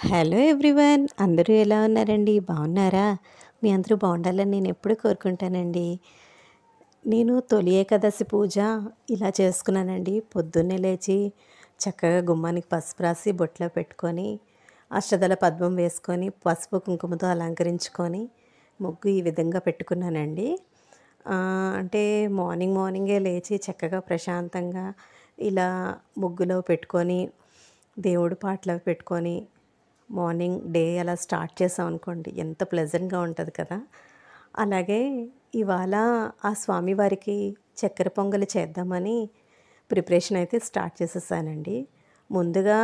Hello everyone, అందరూ ఎలా ఉన్నారండి? బాగున్నారా? మీ అందరూ బాగుండాలని నేను ఎప్పుడు కోరుకుంటానండి. నేను తొలి ఏకాదశి పూజ ఇలా చేసుకున్నానండి. పొద్దున్నే లేచి చక్కగా గుమ్మానికి పసుపు రాసి బొట్లో పెట్టుకొని అష్టదళ పద్మం వేసుకొని పసుపు కుంకుమతో అలంకరించుకొని ముగ్గు ఈ విధంగా పెట్టుకున్నానండి. అంటే మార్నింగే లేచి చక్కగా ప్రశాంతంగా ఇలా ముగ్గులో పెట్టుకొని దేవుడు పాటలు పెట్టుకొని మార్నింగ్ డే అలా స్టార్ట్ చేసాం అనుకోండి, ఎంత ప్లెజెంట్గా ఉంటుంది కదా. అలాగే ఇవాళ ఆ స్వామివారికి చక్కెర పొంగలి చేద్దామని ప్రిపరేషన్ అయితే స్టార్ట్ చేసేసానండి. ముందుగా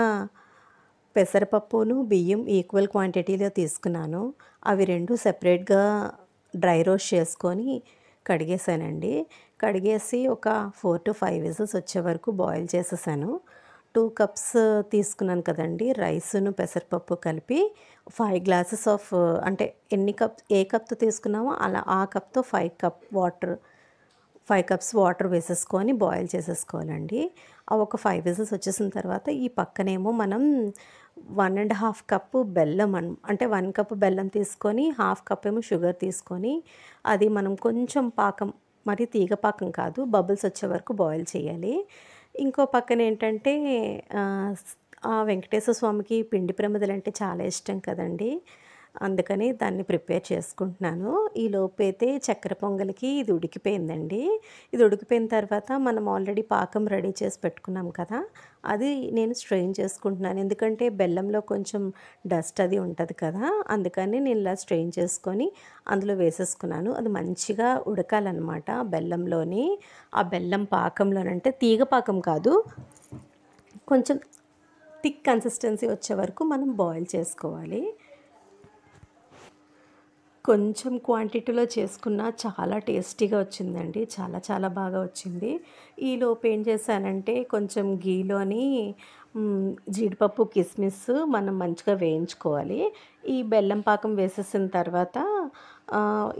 పెసరపప్పును బియ్యం ఈక్వల్ క్వాంటిటీలో తీసుకున్నాను. అవి రెండు సెపరేట్గా డ్రై రోస్ట్ చేసుకొని కడిగేసానండి. కడిగేసి ఒక 4 to 5 విజిల్స్ వచ్చే వరకు బాయిల్ చేసేసాను. 2 cups తీసుకున్నాను కదండి, రైసును పెసరపప్పు కలిపి 5 glasses ఆఫ్, అంటే ఏ కప్తో తీసుకున్నామో అలా ఆ కప్తో 5 cups వాటర్ వేసేసుకొని బాయిల్ చేసేసుకోవాలండి. అవి ఒక 5 విజిల్స్ వచ్చేసిన తర్వాత ఈ పక్కనేమో మనం 1.5 కప్పు బెల్లం అంటే 1 కప్ బెల్లం తీసుకొని 1/2 కప్ ఏమో షుగర్ తీసుకొని అది మనం కొంచెం పాకం, మరి తీగ పాకం కాదు, బబుల్స్ వచ్చే వరకు బాయిల్ చేయాలి. ఇంకో పక్కన ఏంటంటే ఆ వెంకటేశ్వర స్వామికి పిండి ప్రమిదలు అంటే చాలా ఇష్టం కదండి, అందుకని దాన్ని ప్రిపేర్ చేసుకుంటున్నాను. ఈ లోపైతే చక్కెర పొంగలికి ఇది ఉడికిపోయిందండి. ఇది ఉడికిపోయిన తర్వాత మనం ఆల్రెడీ పాకం రెడీ చేసి పెట్టుకున్నాం కదా, అది నేను స్ట్రెయిన్ చేసుకుంటున్నాను. ఎందుకంటే బెల్లంలో కొంచెం డస్ట్ అది ఉంటుంది కదా, అందుకని నేను ఇలా స్ట్రెయిన్ చేసుకొని అందులో వేసేసుకున్నాను. అది మంచిగా ఉడకాలన్నమాట బెల్లంలోని. ఆ బెల్లం పాకంలోనంటే తీగ పాకం కాదు, కొంచెం థిక్ కన్సిస్టెన్సీ వచ్చే వరకు మనం బాయిల్ చేసుకోవాలి. కొంచెం క్వాంటిటీలో చేసుకున్న చాలా టేస్టీగా వచ్చిందండి, చాలా చాలా బాగా వచ్చింది. ఈలోపు ఏం చేశానంటే కొంచెం గీలోని జీడిపప్పు కిస్మిస్ మనం మంచిగా వేయించుకోవాలి. ఈ బెల్లం పాకం వేసేసిన తర్వాత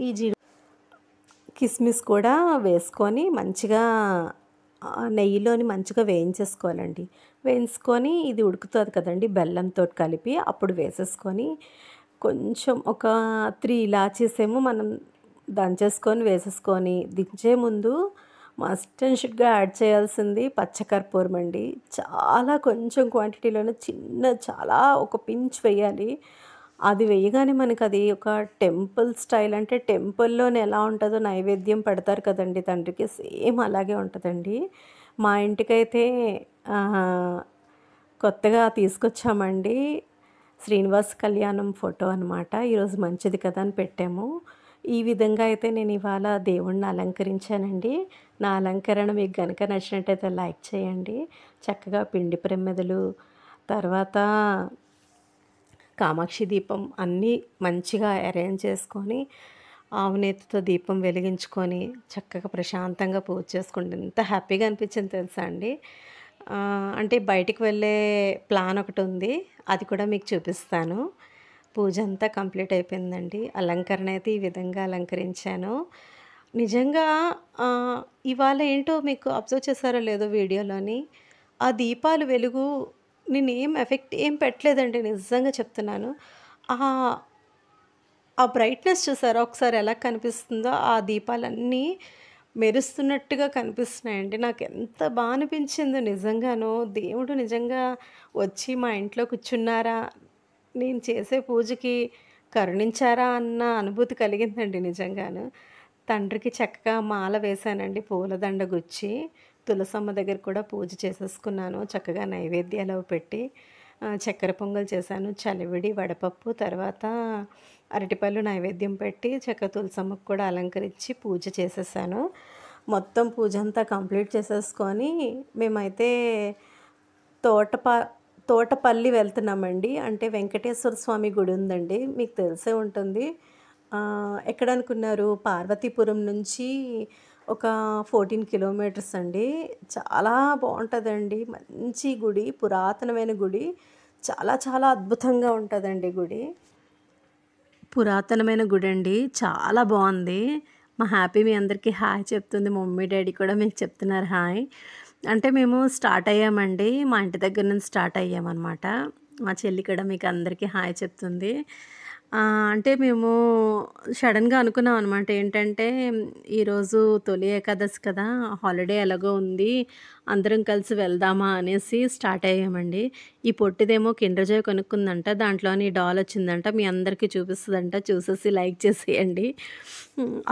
ఈ కిస్మిస్ కూడా వేసుకొని మంచిగా నెయ్యిలోని మంచిగా వేయించేసుకోవాలండి. వేయించుకొని ఇది ఉడుకుతుంది కదండి బెల్లంతో కలిపి, అప్పుడు వేసేసుకొని కొంచెం ఒక 3 ఇలాచీస్ ఏమో మనం దంచేసుకొని వేసేసుకొని దించే ముందు మస్ట్ అండ్ షుడ్గా యాడ్ చేయాల్సింది పచ్చకర్పూరం అండి. చాలా కొంచెం క్వాంటిటీలోనే చాలా ఒక పించ్ వేయాలి. అది వేయగానే మనకు అది ఒక టెంపుల్ స్టైల్, అంటే టెంపుల్లోనే ఎలా ఉంటుందో నైవేద్యం పెడతారు కదండి తండ్రికి, సేమ్ అలాగే ఉంటుందండి. మా ఇంటికైతే కొత్తగా తీసుకొచ్చామండి, శ్రీనివాస్ కళ్యాణం ఫోటో అనమాట. ఈరోజు మంచిది కదా అని పెట్టాము. ఈ విధంగా అయితే నేను ఇవాళ దేవుణ్ణి అలంకరించానండి. నా అలంకరణ మీకు కనుక నచ్చినట్టయితే లైక్ చేయండి. చక్కగా పిండి ప్రమిదలు, తర్వాత కామాక్షి దీపం అన్నీ మంచిగా అరేంజ్ చేసుకొని ఆవునేతితో దీపం వెలిగించుకొని చక్కగా ప్రశాంతంగా పూజ చేసుకుంటే ఎంత హ్యాపీగా అనిపించింది తెలుసా అండి. అంటే బయటికి వెళ్ళే ప్లాన్ ఒకటి ఉంది, అది కూడా మీకు చూపిస్తాను. పూజ అంతా కంప్లీట్ అయిపోయిందండి. అలంకరణ అయితే ఈ విధంగా అలంకరించాను. నిజంగా ఇవాళ ఏంటో మీకు అబ్జర్వ్ చేశారో లేదో వీడియోలోని, ఆ దీపాలు వెలుగు నేనేం ఎఫెక్ట్ ఏం పెట్టలేదండి, నిజంగా చెప్తున్నాను. ఆ బ్రైట్నెస్ చూసారా ఒకసారి ఎలా కనిపిస్తుందో, ఆ దీపాలన్నీ మెరుస్తున్నట్టుగా కనిపిస్తున్నాయండి. నాకు ఎంత బాగా అనిపించిందో నిజంగాను. దేవుడు నిజంగా వచ్చి మా ఇంట్లో కూర్చున్నారా, నేను చేసే పూజకి కరుణించారా అన్న అనుభూతి కలిగిందండి నిజంగాను. తండ్రికి చక్కగా మాల వేశానండి, పూలదండ గుచ్చి. తులసమ్మ దగ్గర కూడా పూజ చేసేసుకున్నాను. చక్కగా నైవేద్యాలు అవి పెట్టి చక్కెర పొంగల్ చేశాను, చలివిడి, వడపప్పు, తర్వాత అరటిపళ్ళు నైవేద్యం పెట్టి తులసమ్మకు కూడా అలంకరించి పూజ చేసేసాను. మొత్తం పూజ అంతా కంప్లీట్ చేసేసుకొని మేమైతే తోటపల్లి వెళ్తున్నామండి. అంటే వెంకటేశ్వర స్వామి గుడి ఉందండి, మీకు తెలిసే ఉంటుంది. ఎక్కడ అనుకున్నారు, పార్వతీపురం నుంచి ఒక 14 kilometers అండి. చాలా బాగుంటుందండి, మంచి గుడి, పురాతనమైన గుడి, చాలా చాలా అద్భుతంగా ఉంటుందండి గుడి. పురాతనమైన గుడి అండి, చాలా బాగుంది. మా హ్యాపీ మీ అందరికీ హాయ్ చెప్తుంది, మమ్మీ డాడీ కూడా మీకు చెప్తున్నారు హాయ్. అంటే మేము స్టార్ట్ అయ్యామండి, మా ఇంటి దగ్గర నుంచి స్టార్ట్ అయ్యామన్నమాట. మా చెల్లి కూడా మీకు అందరికీ హాయ్ చెప్తుంది. అంటే మేము సడెన్‌గా అనుకున్నాం అనమాట. ఏంటంటే ఈరోజు తొలి ఏకాదశి కదా! హాలిడే ఎలాగో ఉంది. అందరం కలిసి వెళ్దామా అనేసి స్టార్ట్ అయ్యామండి. ఈ పొట్టిదేమో కిండర్ జాయ్ కొనుక్కుందంట. దాంట్లోని డాల్ వచ్చిందంట. మీ అందరికీ చూపిస్తదంట. చూసేసి లైక్ చేసేయండి.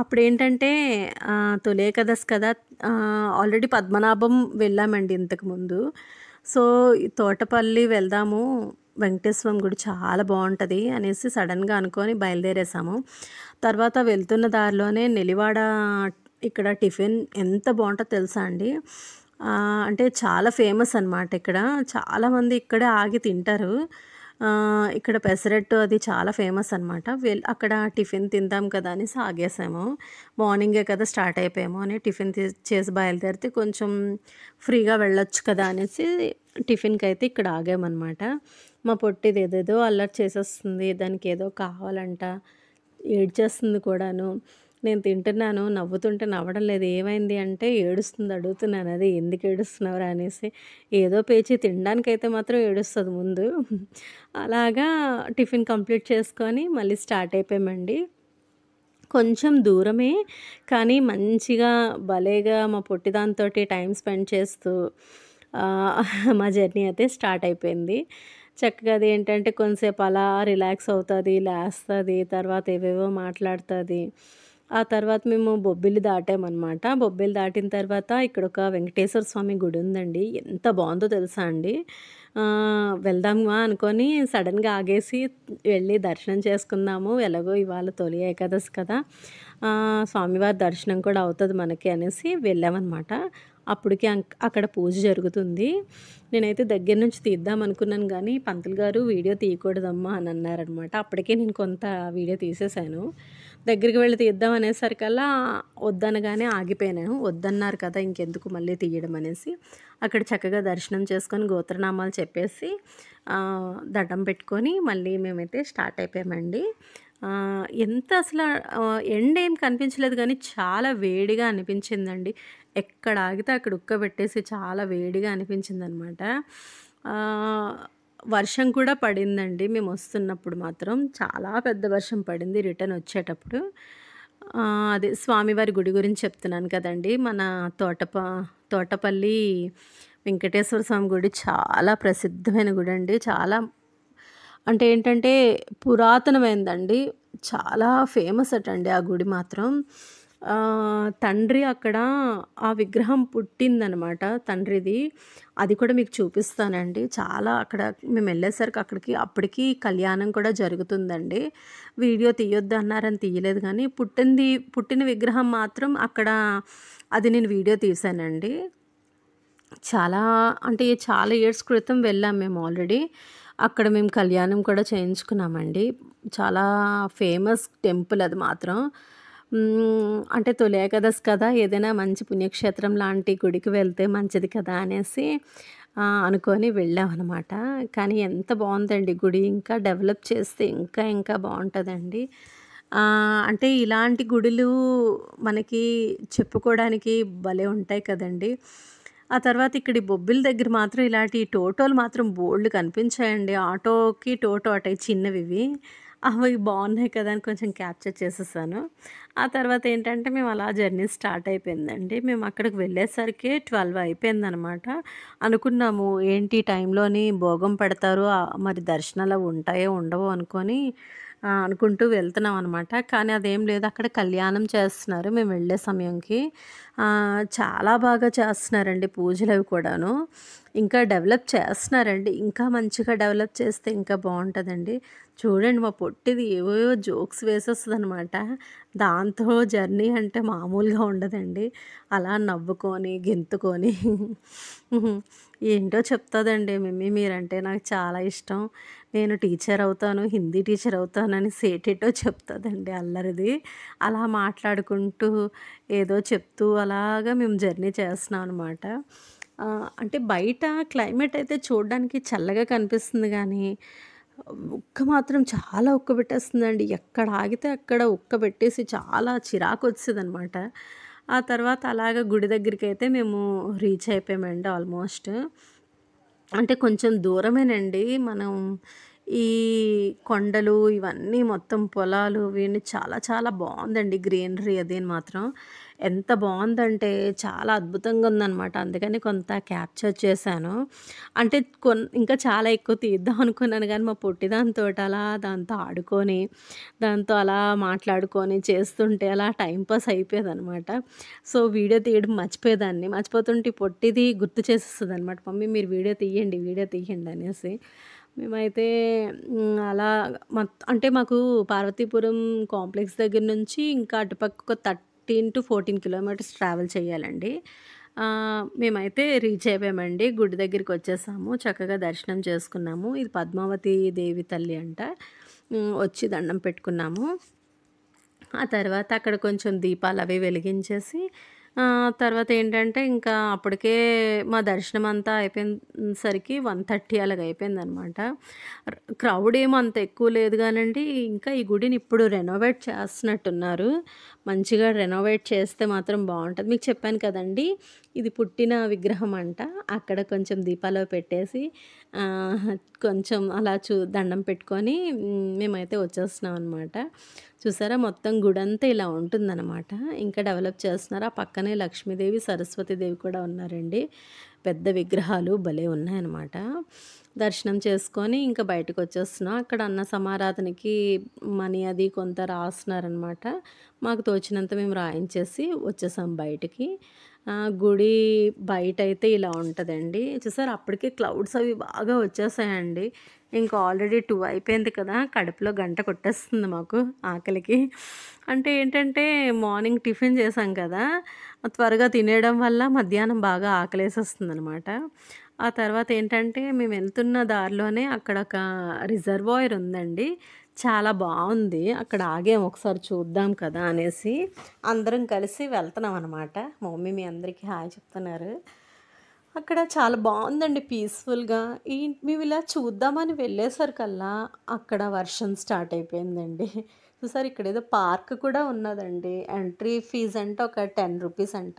అప్పుడేంటంటే తొలి ఏకాదశి కదా! ఆల్రెడీ పద్మనాభం వెళ్ళామండి ఇంతకుముందు. సో, ఈ తోటపల్లి వెళ్దాము. వెంకటేశ్వర స్వామి గుడి చాలా బావుంటది అనేసి సడెన్‌గా అనుకోని బయలుదేరేసాము. తర్వాత వెళ్తున్న దారిలోనే నెలివాడ ఇక్కడ టిఫిన్ ఎంత బావుంటదో తెలుసా అండి? అంటే చాలా ఫేమస్ అనమాట ఇక్కడ. చాలామంది ఇక్కడే ఆగి తింటారు. ఇక్కడ పెసరట్టు అది చాలా ఫేమస్ అనమాట. అక్కడ టిఫిన్ తిందాం కదా అనేసి ఆగేసాము. మార్నింగే కదా స్టార్ట్ అయిపోయాము అని టిఫిన్ చేసి బయలుదేరితే కొంచెం ఫ్రీగా వెళ్ళొచ్చు కదా అనేసి టిఫిన్‌కైతే ఇక్కడ ఆగామనమాట. మా పొట్టిది ఏదేదో అల్లరి చేసేస్తుంది. దానికి ఏదో కావాలంట. ఏడ్చేస్తుంది కూడాను. నేను తింటున్నాను. నవ్వుతుంటే నవ్వడం లేదు. ఏమైంది అంటే ఏడుస్తుంది. అడుగుతున్నాను అదే ఎందుకు ఏడుస్తున్నావురా అనేసి. ఏదో పేచి తినడానికైతే మాత్రం ఏడుస్తది ముందు. అలాగా టిఫిన్ కంప్లీట్ చేసుకొని మళ్ళీ స్టార్ట్ అయిపోయామండి. కొంచెం దూరమే కానీ మంచిగా భలేగా మా పొట్టిదానితోటి టైం స్పెండ్ చేస్తూ మా జర్నీ అయితే స్టార్ట్ అయిపోయింది. చక్కగా అదేంటంటే కొంతసేపు అలా రిలాక్స్ అవుతది, లేస్తది, తర్వాత ఏవేవో మాట్లాడుతది. ఆ తర్వాత మేము బొబ్బిలి దాటామనమాట. బొబ్బిలి దాటిన తర్వాత ఇక్కడొక వెంకటేశ్వర స్వామి గుడి ఉందండి. ఎంత బావుందో తెలుసా అండి. వెళ్దామా అనుకోని సడెన్‌గా ఆగేసి వెళ్ళి దర్శనం చేసుకుందాము. ఎలాగో ఇవాళ తొలి ఏకాదశి కదా! స్వామివారి దర్శనం కూడా అవుతది మనకి అనేసి వెళ్ళామనమాట. అప్పటికి అక్కడ పూజ జరుగుతుంది. నేనైతే దగ్గర నుంచి తీద్దాం అనుకున్నాను గానీ, పంతులు గారు వీడియో తీయకూడదమ్మా అని అన్నారనమాట. అప్పటికే నేను కొంత వీడియో తీసేశాను. దగ్గరికి వెళ్ళి తీద్దాం అనేసరికల్లా వద్దనగానే ఆగిపోయాను. వద్దన్నారు కదా! ఇంకెందుకు మళ్ళీ తీయడం అనేసి, అక్కడ చక్కగా దర్శనం చేసుకొని గోత్రనామాలు చెప్పేసి దండం పెట్టుకొని మళ్ళీ మేమైతే స్టార్ట్ అయిపోయామండి. ఎంత అసల ఎండ ఏం కనిపించలేదు గానీ, చాలా వేడిగా అనిపించిందండి. ఎక్కడ ఆగితే అక్కడ ఉక్కబెట్టేసి చాలా వేడిగా అనిపించిందనమాట. వర్షం కూడా పడిందండి మేమొస్తున్నప్పుడు మాత్రం. చాలా పెద్ద వర్షం పడింది రిటర్న్ వచ్చేటప్పుడు. అదే స్వామివారి గుడి గురించి చెప్తున్నాను కదండీ! మన తోటపల్లి వెంకటేశ్వర స్వామి గుడి చాలా ప్రసిద్ధమైన గుడండి. చాలా అంటే ఏంటంటే పురాతనమైనదండి. చాలా ఫేమస్ అటండి ఆ గుడి మాత్రం. తండ్రి అక్కడ ఆ విగ్రహం పుట్టిందనమాట తండ్రిది. అది కూడా మీకు చూపిస్తానండి. చాలా అక్కడ మేమెళ్ళేసరికి అప్పటికి కళ్యాణం కూడా జరుగుతుందండి. వీడియో తీయొద్దు అన్నారని తీయలేదు గానీ, పుట్టిన విగ్రహం మాత్రం అక్కడ అది నేను వీడియో తీశానండి. చాలా ఇయర్స్ క్రితం వెళ్ళాం మేము ఆల్రెడీ. అక్కడ మేము కళ్యాణం కూడా చేయించుకున్నామండి. చాలా ఫేమస్ టెంపుల్ అది మాత్రం. అంటే తొలి ఏకాదశి కదా! ఏదైనా మంచి పుణ్యక్షేత్రం లాంటి గుడికి వెళ్తే మంచిది కదా అనేసి అనుకోని వెళ్ళామనమాట. కానీ ఎంత బావుందండి గుడి. ఇంకా డెవలప్ చేస్తే ఇంకా బావుంటదండి. అంటే ఇలాంటి గుడులు మనకి చెప్పుకోవడానికి భలే ఉంటాయి కదండీ! ఆ తర్వాత ఇక్కడి బొబ్బిలి దగ్గర మాత్రం ఇలాంటి టోటోలు మాత్రం బోలెడు కనిపించాయండి. ఆటోకి టోటో అటయి చిన్నవివి. అవి బావున్నాయి కదా! అని కొంచెం క్యాప్చర్ చేసేసాను. ఆ తర్వాత ఏంటంటే మేము అలా జర్నీ స్టార్ట్ అయిపోయిందండి. మేము అక్కడికి వెళ్ళేసరికి 12 అయిపోయిందనమాట. అనుకున్నాము ఏంటి ఈ టైంలోని భోగం పెడతారు. మరి దర్శనాలు ఉంటాయో ఉండవో అనుకోని అనుకుంటూ వెళ్తున్నామనమాట. కానీ అదేం లేదు. అక్కడ కళ్యాణం చేస్తున్నారు మేము వెళ్ళే సమయంకి. చాలా బాగా చేస్తున్నారండి పూజలవి కూడాను. ఇంకా డెవలప్ చేస్తున్నారండి. ఇంకా మంచిగా డెవలప్ చేస్తే ఇంకా బావుంటదండి. చూడండి మా పొట్టిది ఏవేవో జోక్స్ వేసేస్తదనమాట. దాంతో జర్నీ అంటే మామూలుగా ఉండదండి. అలా నవ్వుకొని, గెంతుకొని ఏంటో చెప్తాదండి మమ్మీ మీరంటే నాకు చాలా ఇష్టం. నేను టీచర్ అవుతాను, హిందీ టీచర్ అవుతానని ఏటేటో చెప్తాదండి అల్లరిది. అలా మాట్లాడుకుంటూ ఏదో చెప్తూ అలాగా మేము జర్నీ చేస్తున్నాం అనమాట. అంటే బయట క్లైమేట్ అయితే చూడడానికి చల్లగా కనిపిస్తుంది గానీ, ఉక్క మాత్రం చాలా ఉక్కబెట్టేస్తుందండి. ఎక్కడ ఆగితే అక్కడ ఉక్కబెట్టేసి చాలా చిరాకొచ్చేదనమాట. ఆ తర్వాత అలాగా గుడి దగ్గరికైతే మేము రీచ్ అయిపోయామండి ఆల్మోస్ట్. అంటే కొంచెం దూరమేనండి. మనం ఈ కొండలు ఇవన్నీ మొత్తం పొలాలు ఇవన్నీ చాలా చాలా బావుందండి గ్రీనరీ అదీను మాత్రం. ఎంత బావుందంటే చాలా అద్భుతంగా ఉందనమాట. అందుకని కొంత క్యాప్చర్ చేశాను. అంటే ఇంకా చాలా ఎక్కువ తీద్దాం అనుకున్నాను గానీ, మా పొట్టి దానితోటి అలా దాంతో ఆడుకొని, దాంతో అలా మాట్లాడుకొని చేస్తుంటే అలా టైమ్ పాస్ అయిపోయేదనమాట. సో, వీడియో తీయడం మర్చిపోయేదాన్ని. మర్చిపోతుంటే ఈ పొట్టిది గుర్తు చేసేస్తదనమాట. "మమ్మీ మీరు వీడియో తీయండి, వీడియో తీయండి" అనేసి. మేమైతే అలా అంటే మాకు పార్వతీపురం కాంప్లెక్స్ దగ్గర నుంచి ఇంకా అటుపక్క ఒక 13-14 కిలోమీటర్స్ ట్రావెల్ చేయాలండి. మేమైతే రీచ్ అయిపోయామండి. గుడి దగ్గరికొచ్చేసాము. చక్కగా దర్శనం చేసుకున్నాము. ఇది పద్మావతి దేవి తల్లి అంట. వచ్చి దండం పెట్టుకున్నాము. ఆ తర్వాత అక్కడ కొంచెం దీపాలవి వెలిగించేసి తర్వాత ఏంటంటే ఇంకా అప్పటికే మా దర్శనం అంతా అయిపోయిన సరికి 1:30 అలాగ అయిపోయిందనమాట. క్రౌడ్ ఏమో అంత ఎక్కువ లేదు గానండి. ఇంకా ఈ గుడిని ఇప్పుడు రెనోవేట్ చేస్తున్నట్టున్నారు. మంచిగా రెనోవేట్ చేస్తే మాత్రం బావుంటది. మీకు చెప్పాను కదండీ! ఇది పుట్టిన విగ్రహం అంట. అక్కడ కొంచెం దీపాలవి పెట్టేసి ఆహ్, కొంచెం అలా దండం పెట్టుకొని మేమైతే వచ్చేస్తున్నాం అనమాట. చూసారా మొత్తం గుడంతా ఇలా ఉంటుందన్నమాట. ఇంకా డెవలప్ చేస్తున్నారు. ఆ పక్కనే లక్ష్మీదేవి, సరస్వతీదేవి కూడా ఉన్నారండి. పెద్ద విగ్రహాలు భలే ఉన్నాయన్నమాట. దర్శనం చేసుకొని ఇంకా బయటకొచ్చేస్తున్నాం. అక్కడ అన్న సమారాధనకి మనీ అది కొంత రాస్తున్నారనమాట. మాకు తోచినంత మేము రాయించేసి వచ్చేసాం బయటికి. గుడి బయటైతే ఇలా ఉంటదండి. చూసారా అప్పటికే క్లౌడ్స్ అవి బాగా వచ్చేసాయండి. ఇంకా ఆల్రెడీ 2 అయిపోయింది కదా! కడుపులో గంట కొట్టేస్తుంది మాకు ఆకలికి. అంటే ఏంటంటే మార్నింగ్ టిఫిన్ చేశాం కదా! త్వరగా తినేయడం వల్ల మధ్యాహ్నం బాగా ఆకలేసేస్తుందనమాట. ఆ తర్వాత ఏంటంటే మేము వెళ్తున్న దారిలోనే అక్కడ ఒక రిజర్వాయర్ ఉందండి. చాలా బావుంది. అక్కడ ఆగాము ఒకసారి చూద్దాం కదా అనేసి. అందరం కలిసి వెళ్తున్నాం అనమాట. మా మమ్మీ మీ అందరికీ హాయ్ చెప్తున్నారు. అక్కడ చాలా బావుందండి పీస్‌ఫుల్‌గా. మేమిలా చూద్దామని వెళ్ళేసరికల్లా అక్కడ వర్షం స్టార్ట్ అయిపోయిందండి. చూసారా ఇక్కడేదో పార్క్ కూడా ఉన్నదండి. ఎంట్రీ ఫీజ్ అంటే ఒక 10 రూపీస్ అంట.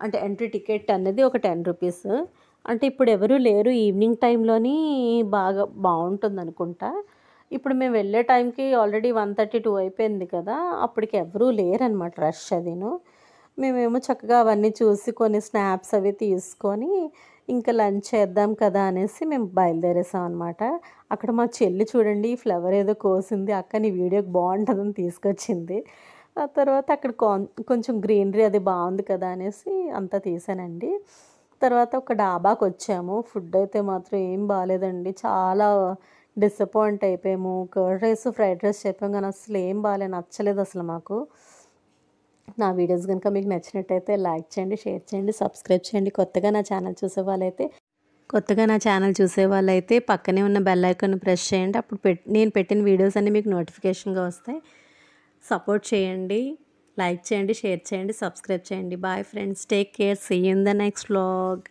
అంటే ఎంట్రీ టికెట్ అనేది ఒక 10 రూపీస్. అంటే ఇప్పుడు ఎవరు లేరు ఈవినింగ్ టైంలోని బాగా బావుంటుందనుకుంటా. ఇప్పుడు మేము వెళ్ళే టైంకి ఆల్రెడీ 1:30, 2 అయిపోయింది కదా! అప్పటికి ఎవ్వరూ లేరనమాట రష్ అదీను. మేమేమో చక్కగా అవన్నీ చూసి కొన్ని స్నాప్స్ అవి తీసుకొని ఇంకా లంచ్ చేద్దాం కదా అనేసి మేము బయలుదేరేసాం అనమాట. అక్కడ మా చెల్లి చూడండి ఈ ఫ్లవర్ ఏదో కోసింది. "అక్క నీ వీడియోకి బావుంటదని" తీసుకొచ్చింది. ఆ తర్వాత అక్కడ కొంచెం గ్రీనరీ అది బావుంది కదా అనేసి అంతా తీశానండి. తర్వాత ఒక డాబాకొచ్చాము. ఫుడ్ అయితే మాత్రం ఏం బాలేదండి. చాలా డిసప్పాయింట్ అయిపోయాము. కర్డ్ రైస్, ఫ్రైడ్ రైస్ చెప్పాం గానీ అసలేం నచ్చలేదసలు మాకు. నా వీడియోస్ గనుక మీకు నచ్చినట్టయితే లైక్ చేయండి, షేర్ చేయండి, సబ్స్క్రైబ్ చేయండి. కొత్తగా నా ఛానల్ చూసేవాళ్ళైతే పక్కనే ఉన్న బెల్ ఐకాన్ ప్రెస్ చేయండి. అప్పుడు నేను పెట్టిన వీడియోస్ అన్నీ మీకు నోటిఫికేషన్‌గా వస్తాయి. సపోర్ట్ చేయండి, లైక్ చేయండి, షేర్ చేయండి, సబ్స్క్రైబ్ చేయండి. Bye friends. Take care. See you in the next vlog.